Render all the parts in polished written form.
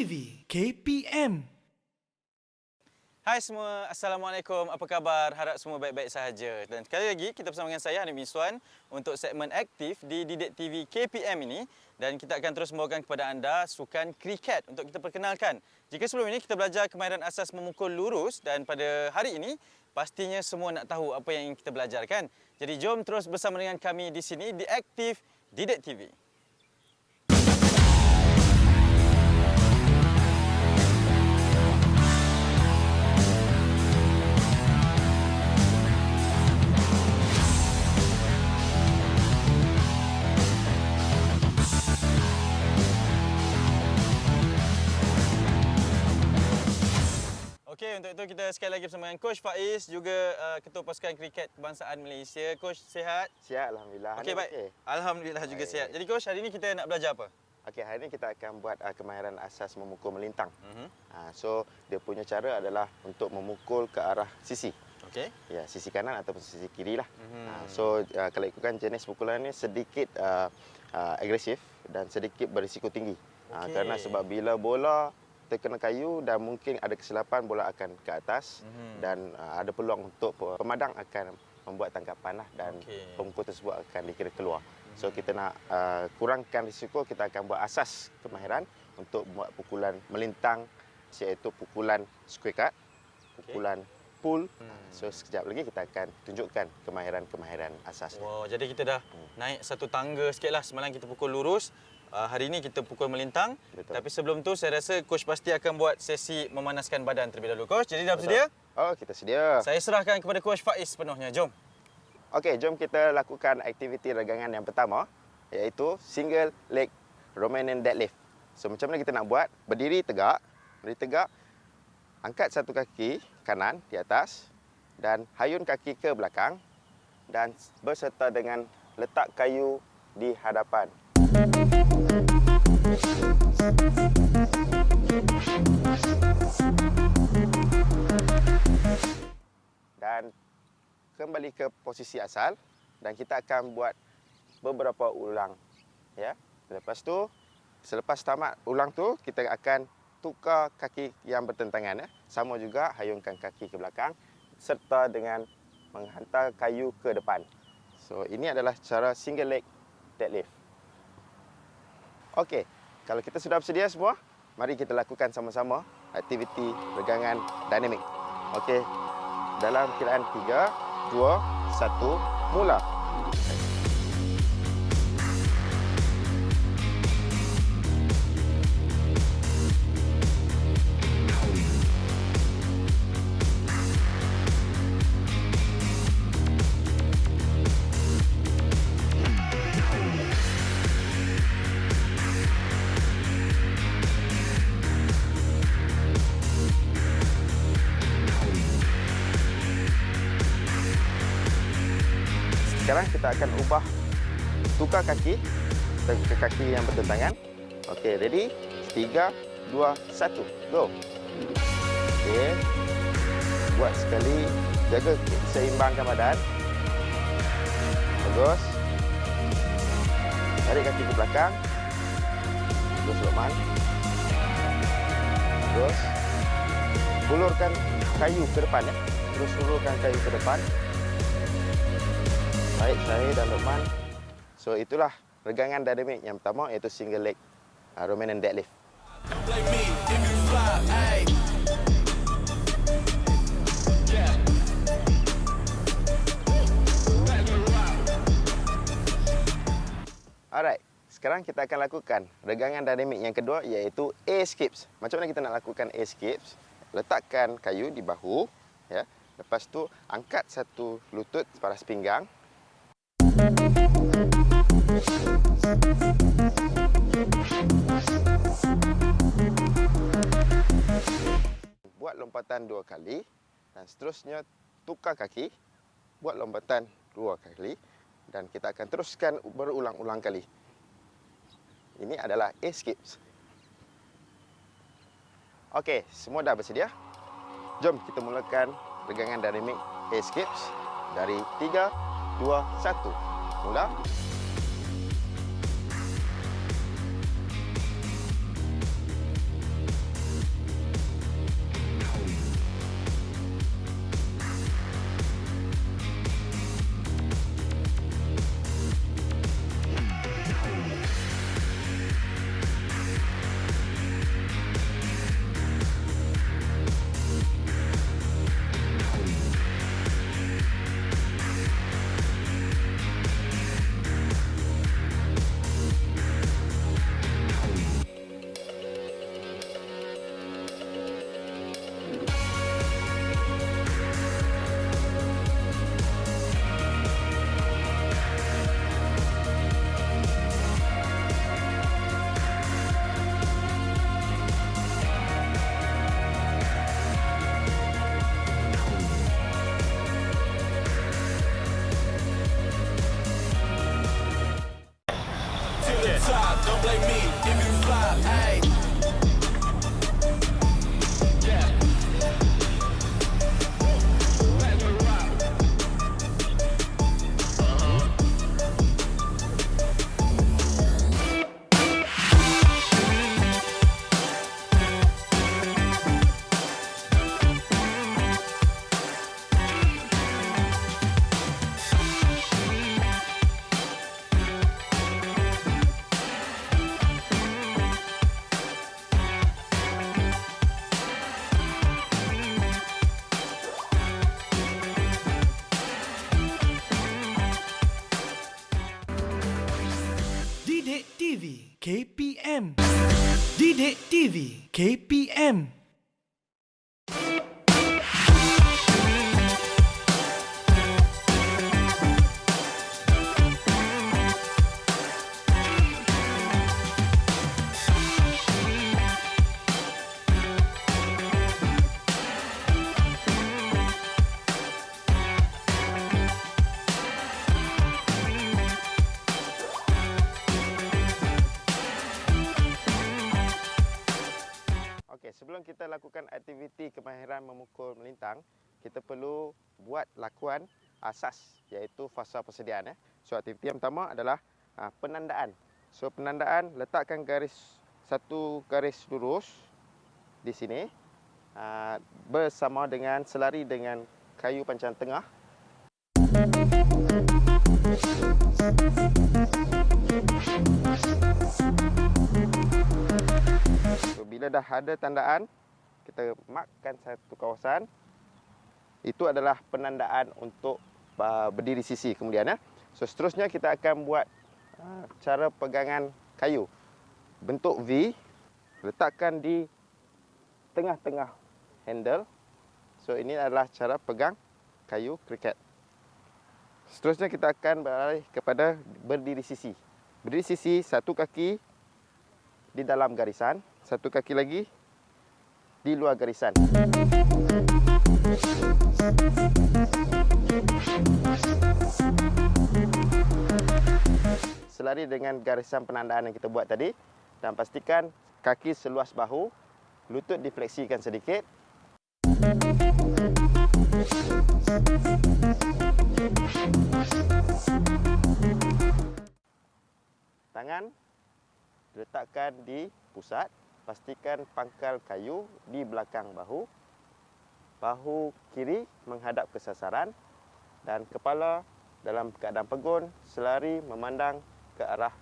TV KPM. Hai semua, Assalamualaikum, apa khabar? Harap semua baik-baik sahaja. Dan sekali lagi kita bersama dengan saya, Hanif Miswan, untuk segmen aktif di Didik TV KPM ini. Dan kita akan terus membawakan kepada anda sukan kriket untuk kita perkenalkan. Jika sebelum ini kita belajar kemahiran asas memukul lurus, dan pada hari ini pastinya semua nak tahu apa yang ingin kita belajarkan. Jadi jom terus bersama dengan kami di sini di Aktif Didik TV. Okey, untuk itu kita sekali lagi bersama dengan Coach Faiz, juga Ketua Pasukan Kriket Kebangsaan Malaysia. Coach, sihat? Sihat, Alhamdulillah. Okey, baik. Okay. Alhamdulillah juga sihat. Jadi Coach, hari ini kita nak belajar apa? Okey, hari ini kita akan buat kemahiran asas memukul melintang. So, dia punya cara adalah untuk memukul ke arah sisi. Okey. Ya, sisi kanan ataupun sisi kiri lah. So, kalau ikutkan jenis pukulan ni sedikit agresif dan sedikit berisiko tinggi. Kerana sebab bila bola terkena kayu dan mungkin ada kesilapan, bola akan ke atas dan ada peluang untuk pemadang akan membuat tangkapan lah, dan pemukul tersebut akan dikira keluar. So kita nak kurangkan risiko, kita akan buat asas kemahiran untuk buat pukulan melintang, iaitu pukulan square cut, pukulan pull. So sekejap lagi kita akan tunjukkan kemahiran-kemahiran asas. Wow, jadi kita dah naik satu tangga sikitlah. Semalam kita pukul lurus. Hari ini kita pukul melintang. Betul. Tapi sebelum tu saya rasa Coach pasti akan buat sesi memanaskan badan terlebih dahulu. Coach, jadi dah bersedia? Oh, kita sedia. Saya serahkan kepada Coach Faiz sepenuhnya. Jom. Okey, jom kita lakukan aktiviti regangan yang pertama, iaitu single leg Romanian deadlift. So macam mana kita nak buat? Berdiri tegak, angkat satu kaki kanan di atas dan hayun kaki ke belakang dan berserta dengan letak kayu di hadapan. Dan kembali ke posisi asal dan kita akan buat beberapa ulang, ya. Lepas tu, selepas tamat ulang tu, kita akan tukar kaki yang bertentangan, ya. Sama juga hayungkan kaki ke belakang serta dengan menghantar kayu ke depan. So ini adalah cara single leg deadlift. Okey, kalau kita sudah bersedia semua, mari kita lakukan sama-sama aktiviti regangan dinamik. Okey, dalam kiraan 3, 2, 1, mula. Sekarang kita akan ubah, tukar kaki ke kaki yang bertentangan. Okey, ready? 3, 2, 1, go. Okey. Buat sekali, jaga seimbangkan badan. Bagus. Tarik kaki ke belakang. Terus Lokman. Terus. Ulurkan kayu ke depan, ya. Terus ulurkan kayu ke depan. Baik, saya dan Lokman. So itulah regangan dinamik yang pertama, iaitu single leg Romanian deadlift. Alright, sekarang kita akan lakukan regangan dinamik yang kedua, iaitu A-skips. Macam mana kita nak lakukan A-skips? Letakkan kayu di bahu, ya. Lepas tu angkat satu lutut separas pinggang. Buat lompatan 2 kali dan seterusnya tukar kaki, buat lompatan 2 kali dan kita akan teruskan berulang-ulang kali. Ini adalah A-skips. Okey, semua dah bersedia? Jom kita mulakan regangan dinamik A-skips dari 3, 2, 1. Mula. like me if you fly, ayy. Yeah. Let me rock. Didik TV KPM. Didik TV KPM. Okey, sebelum kita lakukan aktiviti kemahiran memukul melintang, kita perlu buat lakuan asas iaitu fasa persediaan. So aktiviti yang pertama adalah penandaan. So penandaan, letakkan satu garis lurus di sini bersama dengan selari dengan kayu pancang tengah. So, bila dah ada tandaan, kita markkan satu kawasan. Itu adalah penandaan untuk berdiri sisi kemudian. So seterusnya kita akan buat cara pegangan kayu. Bentuk V, letakkan di tengah-tengah handle. So ini adalah cara pegang kayu kriket. Seterusnya kita akan beralih kepada berdiri sisi. Berdiri sisi, satu kaki di dalam garisan, satu kaki lagi di luar garisan. Selari dengan garisan penandaan yang kita buat tadi dan pastikan kaki seluas bahu, lutut difleksikan sedikit. Tangan diletakkan di pusat, pastikan pangkal kayu di belakang bahu. Bahu kiri menghadap ke sasaran dan kepala dalam keadaan pegun, selari memandang ke arah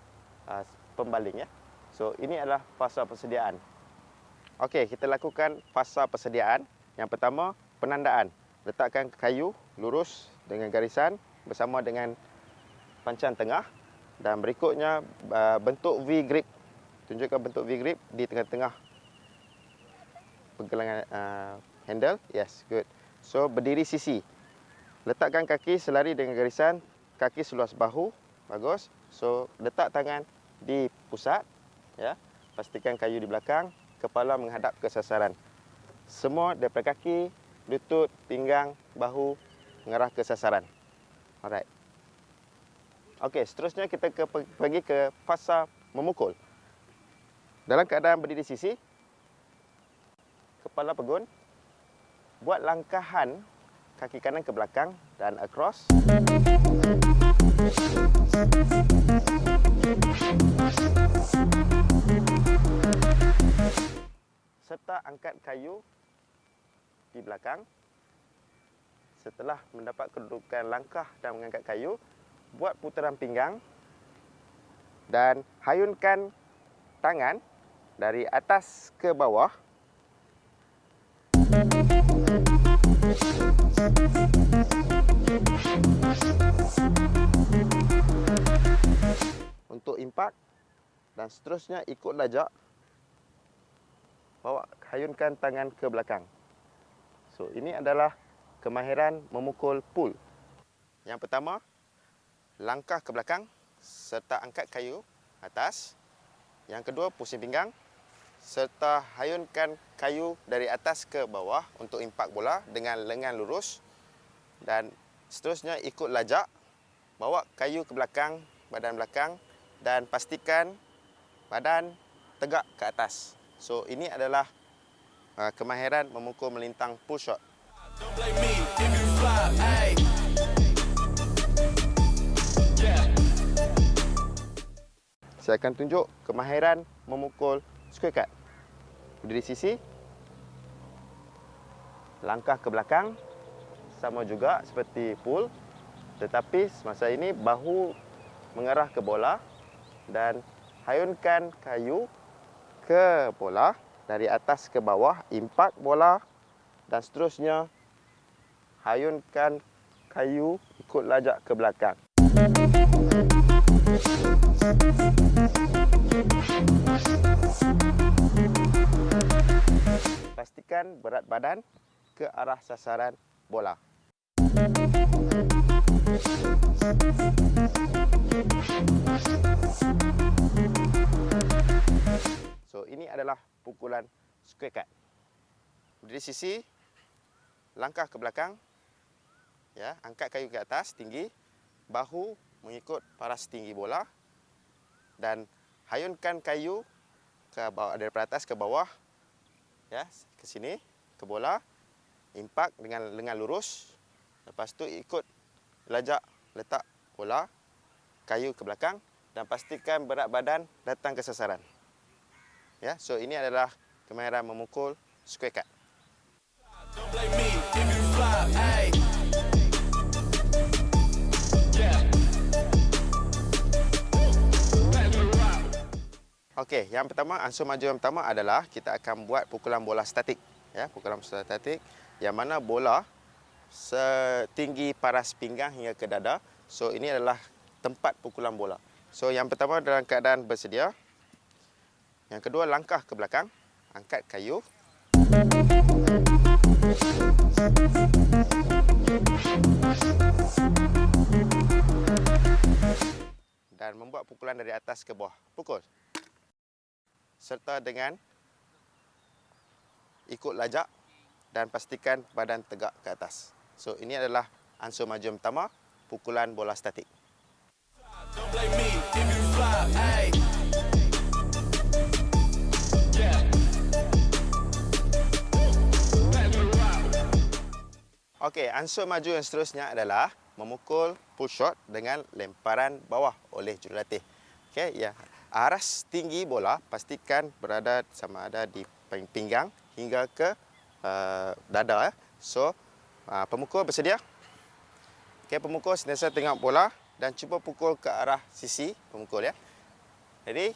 pembaling ya. So ini adalah fasa persediaan. Okey, kita lakukan fasa persediaan. Yang pertama, penandaan. Letakkan kayu lurus dengan garisan bersama dengan pancang tengah dan berikutnya bentuk V grip. Tunjukkan bentuk V grip di tengah-tengah pergelangan handle. Yes, good. So berdiri sisi. Letakkan kaki selari dengan garisan, kaki seluas bahu. Bagus. So letak tangan di pusat ya. Pastikan kayu di belakang, kepala menghadap ke sasaran. Semua daripada kaki, lutut, pinggang, bahu mengarah ke sasaran. Alright. Okey, seterusnya kita pergi ke fasa memukul. Dalam keadaan berdiri sisi, kepala pegun, buat langkahan kaki kanan ke belakang dan across. Serta angkat kayu di belakang. Setelah mendapat kedudukan langkah dan mengangkat kayu, buat putaran pinggang dan hayunkan tangan dari atas ke bawah. Untuk impak dan seterusnya ikut lajak. Bawa hayunkan tangan ke belakang. So ini adalah kemahiran memukul pool. Yang pertama, langkah ke belakang serta angkat kayu atas. Yang kedua, pusing pinggang serta hayunkan kayu dari atas ke bawah untuk impak bola dengan lengan lurus. Dan seterusnya ikut lajak, bawa kayu ke belakang, badan belakang dan pastikan badan tegak ke atas. So ini adalah kemahiran memukul melintang pull shot. Don't blame me if you flop, ayy. Yeah. Saya akan tunjuk kemahiran memukul square cut. Berdiri sisi, langkah ke belakang, sama juga seperti pull, tetapi semasa ini bahu mengarah ke bola dan hayunkan kayu ke bola dari atas ke bawah, impak bola dan seterusnya hayunkan kayu ikut lajak ke belakang. Pastikan berat badan ke arah sasaran bola. So, ini adalah pukulan square cut. Berdiri sisi, langkah ke belakang, ya, angkat kayu ke atas tinggi, bahu mengikut paras tinggi bola dan hayunkan kayu ke bawah, daripada atas ke bawah, ya, ke sini ke bola, impak dengan lengan lurus. Lepas tu ikut lajak letak bola, kayu ke belakang dan pastikan berat badan datang ke sasaran. Ya, so ini adalah kemahiran memukul square cut. Don't blame me if you flop, ayy. Yeah. Let me rock. Okey, yang pertama, unsur maju yang pertama adalah kita akan buat pukulan bola statik. Ya, pukulan bola statik yang mana bola setinggi paras pinggang hingga ke dada. So ini adalah tempat pukulan bola. So yang pertama dalam keadaan bersedia. Yang kedua, langkah ke belakang, angkat kayu. Dan membuat pukulan dari atas ke bawah. Pukul. Serta dengan ikut lajak dan pastikan badan tegak ke atas. So ini adalah unsur maju yang pertama, pukulan bola statik. Don't blame me if you flop, ayy. Yeah. Let me rock. Okey, unsur maju yang seterusnya adalah memukul pull shot dengan lemparan bawah oleh jurulatih. Okey, ya. Aras tinggi bola pastikan berada sama ada di pinggang hingga ke dada. So, pemukul bersedia. Okey, pemukul sentiasa tengok bola dan cuba pukul ke arah sisi pemukul, ya. Ready?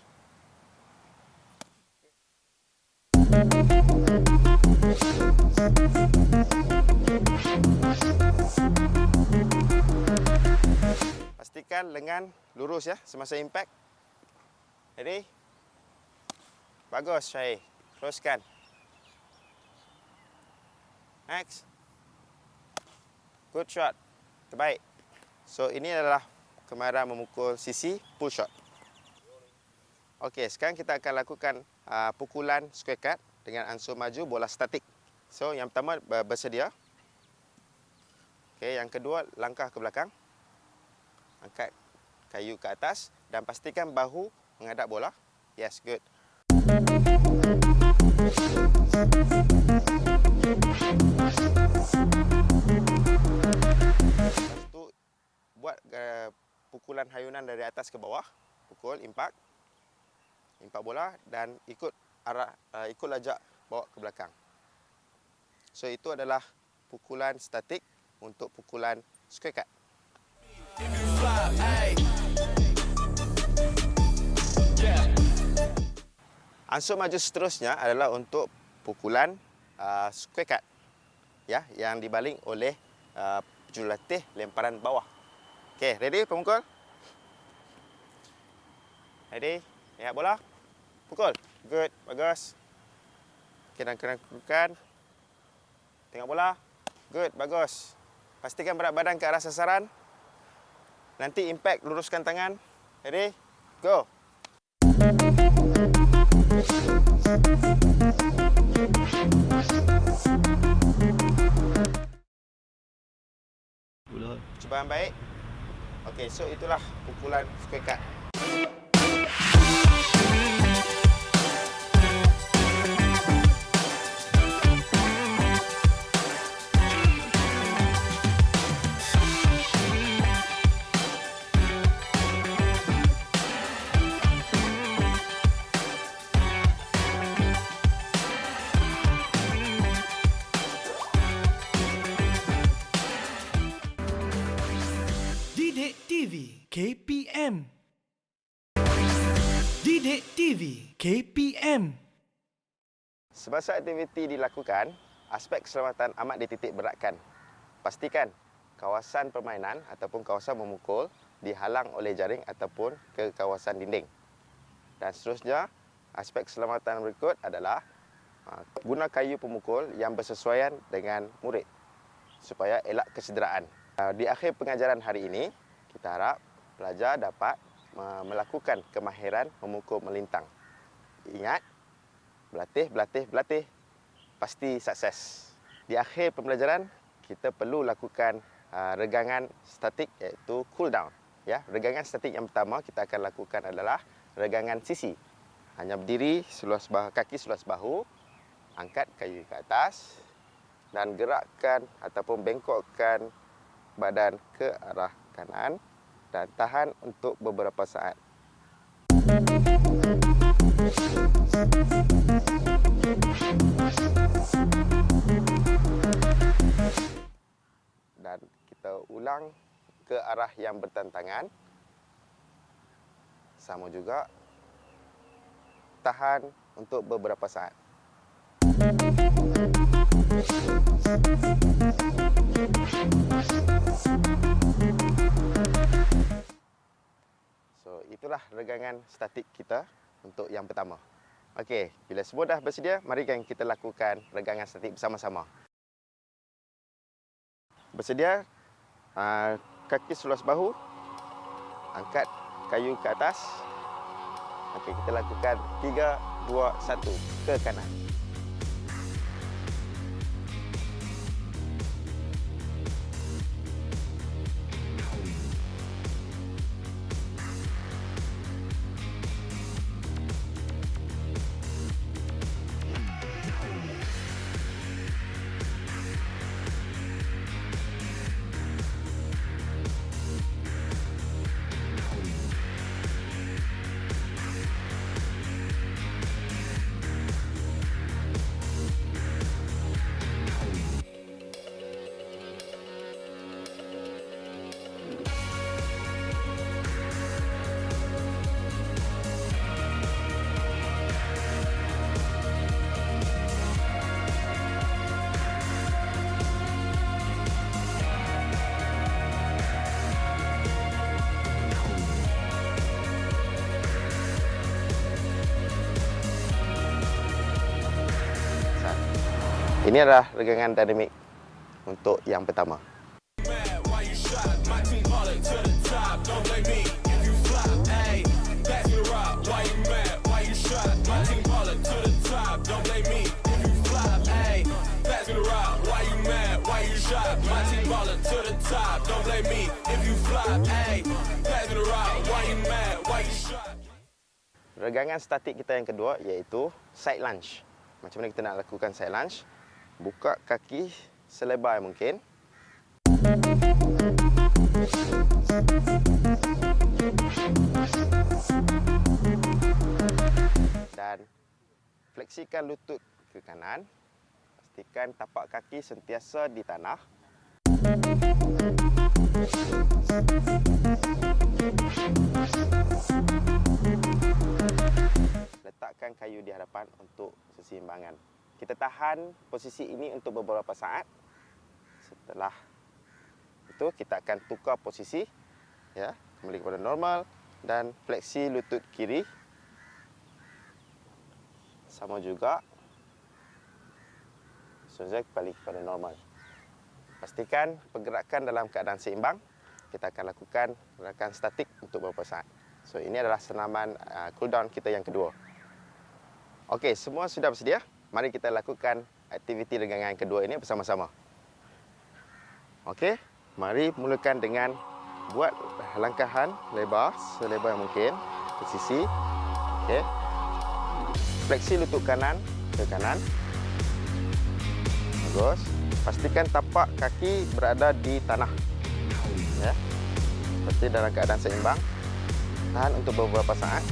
Pastikan lengan lurus, ya, semasa impact. Ready? Bagus, Syahir. Teruskan. Next. Good shot. Terbaik. So, ini adalah kemahiran memukul sisi pull shot. Okey, sekarang kita akan lakukan pukulan square cut dengan unsur maju bola statik. So, yang pertama bersedia. Okey, yang kedua langkah ke belakang. Angkat kayu ke atas dan pastikan bahu menghadap bola. Yes, good. Lepas tu buat pukulan hayunan dari atas ke bawah. Pukul, impak. Impak bola dan ikut arah ikut lajak bawa ke belakang. So itu adalah pukulan statik untuk pukulan square cut. If you flop, ayy. Yeah. Unsur maju seterusnya adalah untuk pukulan square cut, ya, yang dibaling oleh jurulatih lemparan bawah. Okey, ready pemukul? Ready? Lihat bola. Pukul. Good, bagus. Okey, dan kenakan. Tengok bola. Good, bagus. Pastikan berat badan ke arah sasaran. Nanti impact, luruskan tangan. Ready? Go. Cuba yang baik. Okey, so itulah pukulan square cut. KPM. Didik TV KPM. Semasa aktiviti dilakukan, aspek keselamatan amat dititik beratkan. Pastikan kawasan permainan ataupun kawasan memukul dihalang oleh jaring ataupun ke kawasan dinding. Dan seterusnya, aspek keselamatan berikut adalah guna kayu pemukul yang bersesuaian dengan murid supaya elak kecederaan. Di akhir pengajaran hari ini, kita harap pelajar dapat melakukan kemahiran memukul melintang. Ingat, berlatih, pasti sukses. Di akhir pembelajaran, kita perlu lakukan regangan statik iaitu cool down. Ya, regangan statik yang pertama kita akan lakukan adalah regangan sisi. Hanya berdiri kaki seluas bahu, angkat kayu ke atas dan gerakkan ataupun bengkokkan badan ke arah kanan dan tahan untuk beberapa saat. Dan kita ulang ke arah yang bertentangan. Sama juga tahan untuk beberapa saat. So, itulah regangan statik kita untuk yang pertama. Okey, bila semua dah bersedia, mari kita lakukan regangan statik bersama-sama. Bersedia, kaki seluas bahu, angkat kayu ke atas. Okey, kita lakukan 3, 2, 1 ke kanan. Ini adalah regangan dinamik untuk yang pertama. Regangan statik kita yang kedua iaitu side lunge. Macam mana kita nak lakukan side lunge? Buka kaki selebar yang mungkin. Dan fleksikan lutut ke kanan. Pastikan tapak kaki sentiasa di tanah. Letakkan kayu di hadapan untuk keseimbangan. Kita tahan posisi ini untuk beberapa saat. Setelah itu kita akan tukar posisi, ya, kembali kepada normal dan fleksi lutut kiri. Sama juga. Seterusnya kembali kepada normal. Pastikan pergerakan dalam keadaan seimbang. Kita akan lakukan gerakan statik untuk beberapa saat. So, ini adalah senaman cool down kita yang kedua. Okey, semua sudah bersedia? Mari kita lakukan aktiviti regangan kedua ini bersama-sama. Okey, mari mulakan dengan buat langkahan lebar selebar yang mungkin ke sisi. Okey. Fleksi lutut kanan ke kanan. Bagus. Pastikan tapak kaki berada di tanah. Ya. Pasti dalam keadaan seimbang. Tahan untuk beberapa saat.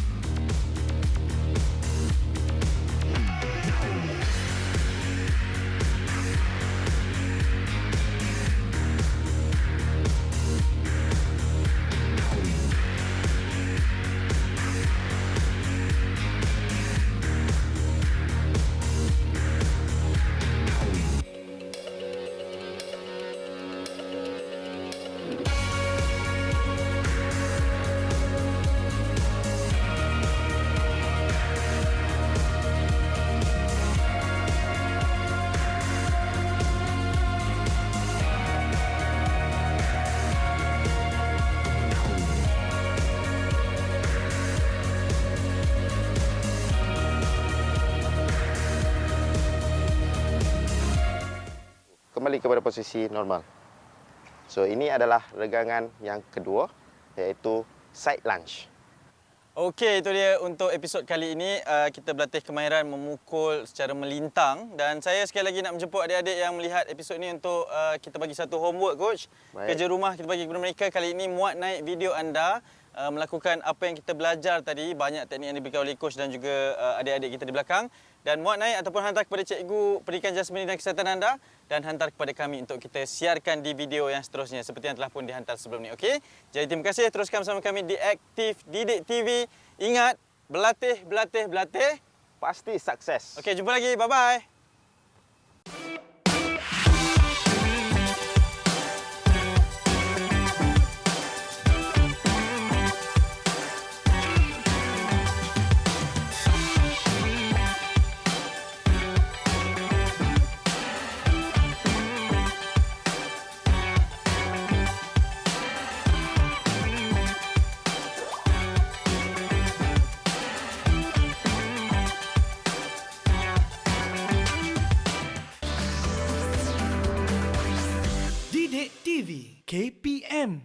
kembali kepada posisi normal. So ini adalah regangan yang kedua, iaitu side lunge. Okey, itu dia untuk episod kali ini. Kita berlatih kemahiran memukul secara melintang. Dan saya sekali lagi nak menjemput adik-adik yang melihat episod ini untuk kita bagi satu homework, Coach. Baik. Kerja rumah kita bagi kepada mereka. Kali ini muat naik video anda melakukan apa yang kita belajar tadi. Banyak teknik yang diberikan oleh Coach dan juga adik-adik kita di belakang. Dan muat naik ataupun hantar kepada Cikgu Pendidikan Jasmani dan Kesihatan anda. Dan hantar kepada kami untuk kita siarkan di video yang seterusnya. Seperti yang telah pun dihantar sebelum ini. Okey? Jadi terima kasih. Teruskan bersama kami di Aktif Didik TV. Ingat, berlatih, berlatih, berlatih. Pasti sukses. Okey, jumpa lagi. Bye-bye. Didik TV KPM